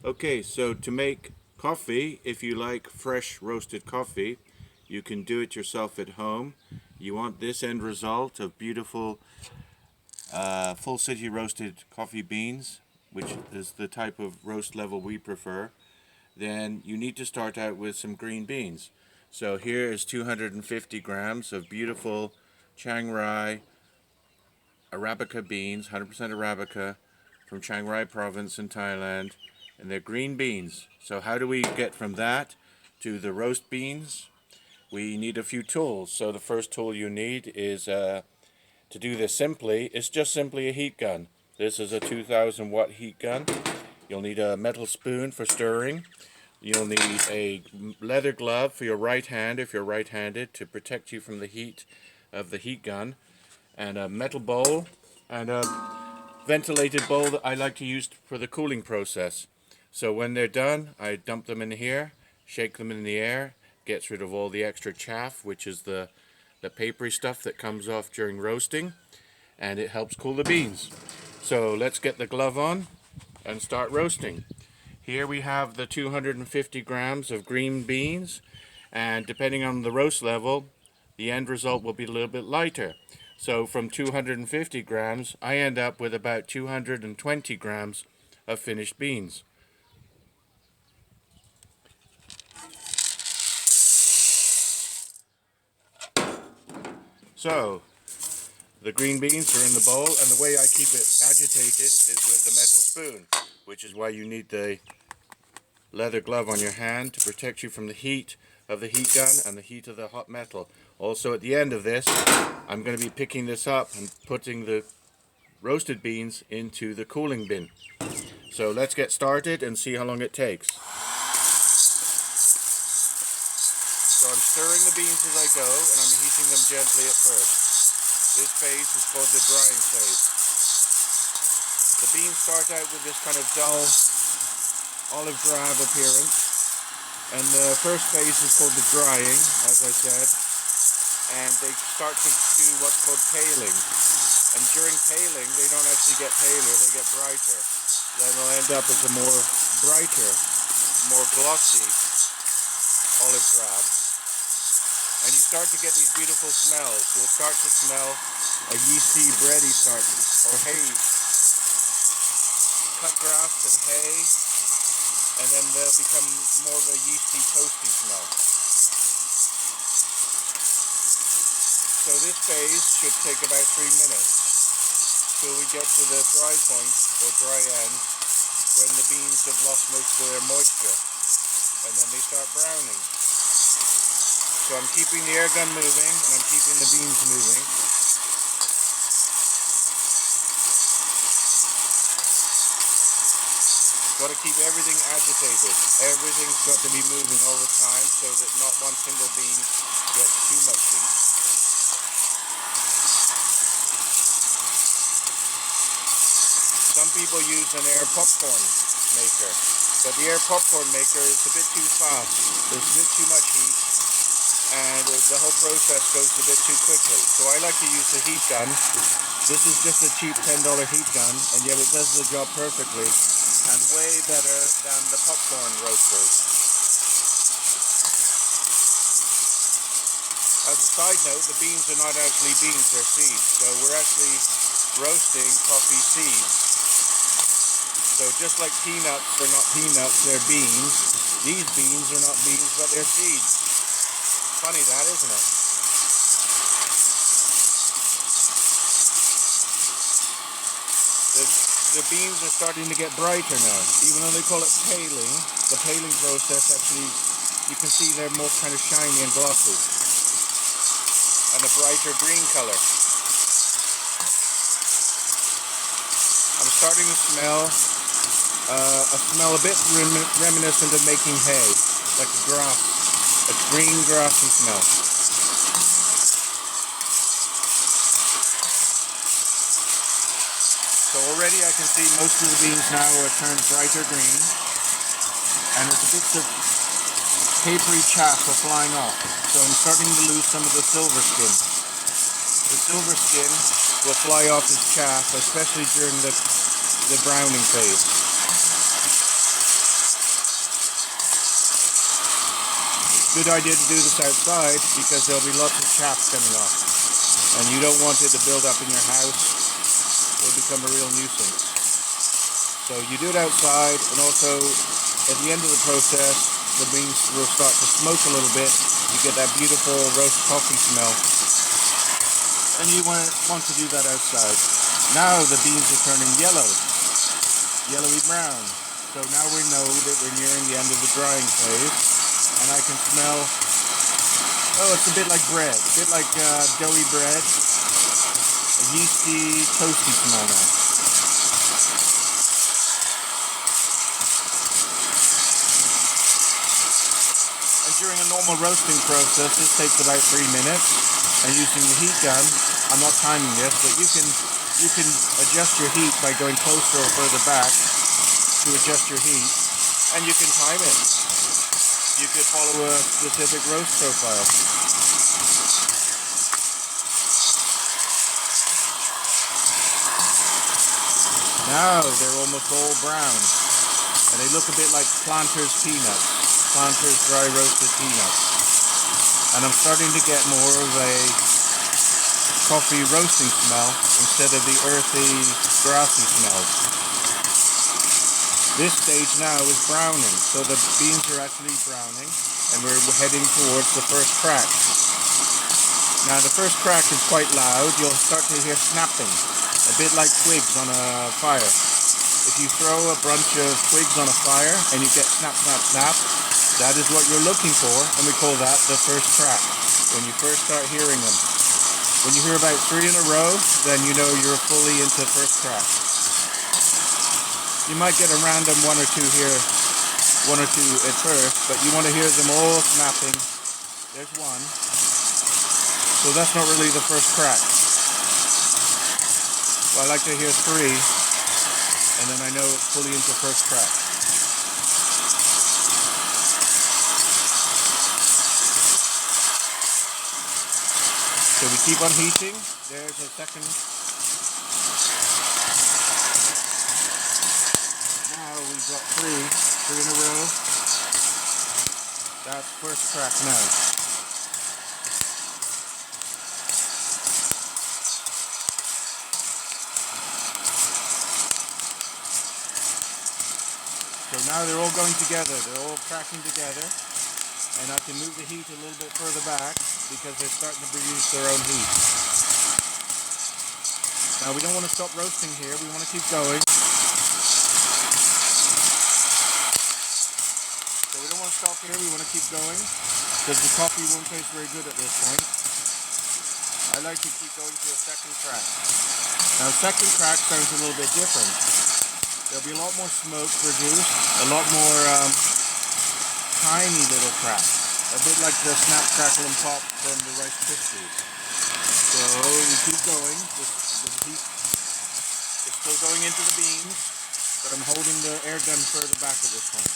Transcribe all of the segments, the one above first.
Okay, so to make coffee, if you like fresh roasted coffee, you can do it yourself at home. You want this end result of beautiful full city roasted coffee beans, which is the type of roast level we prefer. Then you need to start out with some green beans. So here is 250 grams of beautiful Chiang Rai Arabica beans, 100% Arabica from Chiang Rai province in Thailand, and they're green beans. So how do we get from that to the roast beans? We need a few tools. So the first tool you need is to do this simply. It's just simply a heat gun. This is a 2000 watt heat gun. You'll need a metal spoon for stirring. You'll need a leather glove for your right hand if you're right-handed to protect you from the heat of the heat gun, and a metal bowl and a ventilated bowl that I like to use for the cooling process. So when they're done, I dump them in here, shake them in the air, gets rid of all the extra chaff, which is the papery stuff that comes off during roasting, and it helps cool the beans. So let's get the glove on and start roasting. Here we have the 250 grams of green beans, and depending on the roast level, the end result will be a little bit lighter. So from 250 grams, I end up with about 220 grams of finished beans. So the green beans are in the bowl, and the way I keep it agitated is with the metal spoon, which is why you need the leather glove on your hand to protect you from the heat of the heat gun and the heat of the hot metal. Also, at the end of this, I'm going to be picking this up and putting the roasted beans into the cooling bin. So let's get started and see how long it takes. So I'm stirring the beans as I go, and I'm heating them gently at first. This phase is called the drying phase. The beans start out with this kind of dull olive drab appearance, and the first phase is called the drying, as I said, and they start to do what's called paling. And during paling, they don't actually get paler, they get brighter. Then they'll end up as a more brighter, more glossy olive drab. And you start to get these beautiful smells. You'll start to smell a yeasty, bready start, or hay, cut grass and hay, and then they'll become more of a yeasty, toasty smell. So this phase should take about 3 minutes till we get to the dry point or dry end when the beans have lost most of their moisture, and then they start browning. So I'm keeping the air gun moving and I'm keeping the beans moving. Got to keep everything agitated. Everything's got to be moving all the time so that not one single bean gets too much heat. Some people use an air popcorn maker, but the air popcorn maker is a bit too fast. There's a bit too much heat, and the whole process goes a bit too quickly. So I like to use the heat gun. This is just a cheap $10 heat gun, and yet it does the job perfectly, and way better than the popcorn roasters. As a side note, the beans are not actually beans, they're seeds. So we're actually roasting coffee seeds. So just like peanuts, they're not peanuts, they're beans. These beans are not beans, but they're seeds. Funny that, isn't it? The beans are starting to get brighter now. Even though they call it paling, the paling process actually, you can see they're more kind of shiny and glossy. And a brighter green color. I'm starting to smell a smell a bit reminiscent of making hay, like a grass, a green grassy smell. So already I can see most of the beans now are turned brighter green, and there's bits of papery chaff are flying off. So I'm starting to lose some of the silver skin. The silver skin will fly off as chaff, especially during the browning phase. Good idea to do this outside because there'll be lots of chaff coming off. And you don't want it to build up in your house. It'll become a real nuisance. So you do it outside, and also at the end of the process, the beans will start to smoke a little bit. You get that beautiful roast coffee smell. And you want to do that outside. Now the beans are turning yellow, yellowy brown. So now we know that we're nearing the end of the drying phase. And I can smell, oh, it's a bit like bread, a bit like doughy bread. A yeasty, toasty smell now. During a normal roasting process, this takes about 3 minutes, and using the heat gun, I'm not timing this, but you can adjust your heat by going closer or further back to adjust your heat, and you can time it. You could follow a specific roast profile. Now they're almost all brown, and they look a bit like Planters peanuts. Planters dry roasted peanuts. And I'm starting to get more of a coffee roasting smell instead of the earthy, grassy smells. This stage now is browning, so the beans are actually browning, and we're heading towards the first crack. Now the first crack is quite loud. You'll start to hear snapping, a bit like twigs on a fire. If you throw a bunch of twigs on a fire and you get snap, snap, snap, that is what you're looking for, and we call that the first crack, when you first start hearing them. When you hear about 3 in a row, then you know you're fully into first crack. You might get a random 1 or 2 here, 1 or 2 at first, but you want to hear them all snapping. There's 1. So that's not really the first crack. Well, I like to hear 3, and then I know it's fully into first crack. So we keep on heating. There's a second. Now we've got 3 in a row. That's first crack now. So now they're all going together. They're all cracking together. And I can move the heat a little bit further back because they're starting to produce their own heat. Now we don't want to stop roasting here, we want to keep going. So we don't want to stop here, we want to keep going because the coffee won't taste very good at this point. I like to keep going to a second crack. Now second crack sounds a little bit different. There'll be a lot more smoke produced, a lot more tiny little cracks, a bit like the snap, crackle and pop from the Rice Krispies. So we keep going. The heat is still going into the beans, but I'm holding the air gun further back at this point.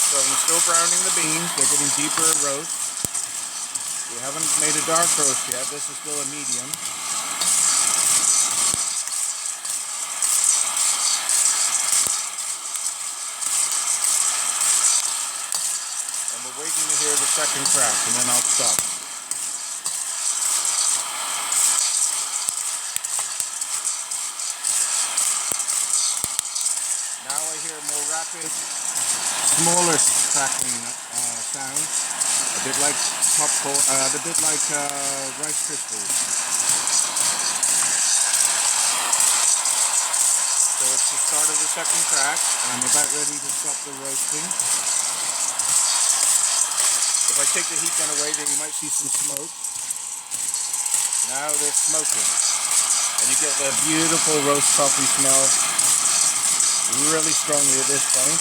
So I'm still browning the beans. They're getting deeper roast. We haven't made a dark roast yet. This is still a medium. And we're waiting to hear the second crack, and then I'll stop. Now I hear more rapid, smaller crackling sound, a bit like popcorn, a bit like Rice Krispies. So it's the start of the second crack, and I'm about ready to stop the roasting. If I take the heat gun away, then you might see some smoke. Now they're smoking, and you get the beautiful roast coffee smell really strongly at this point.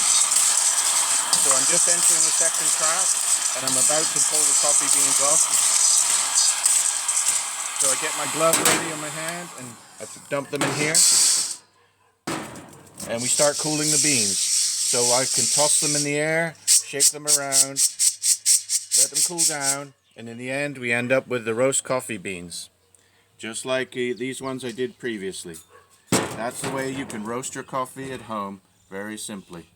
So I'm just entering the second crack. and I'm about to pull the coffee beans off. So I get my glove ready on my hand and I dump them in here. And we start cooling the beans. So I can toss them in the air, shake them around, let them cool down, and in the end we end up with the roast coffee beans. Just like these ones I did previously. That's the way you can roast your coffee at home, very simply.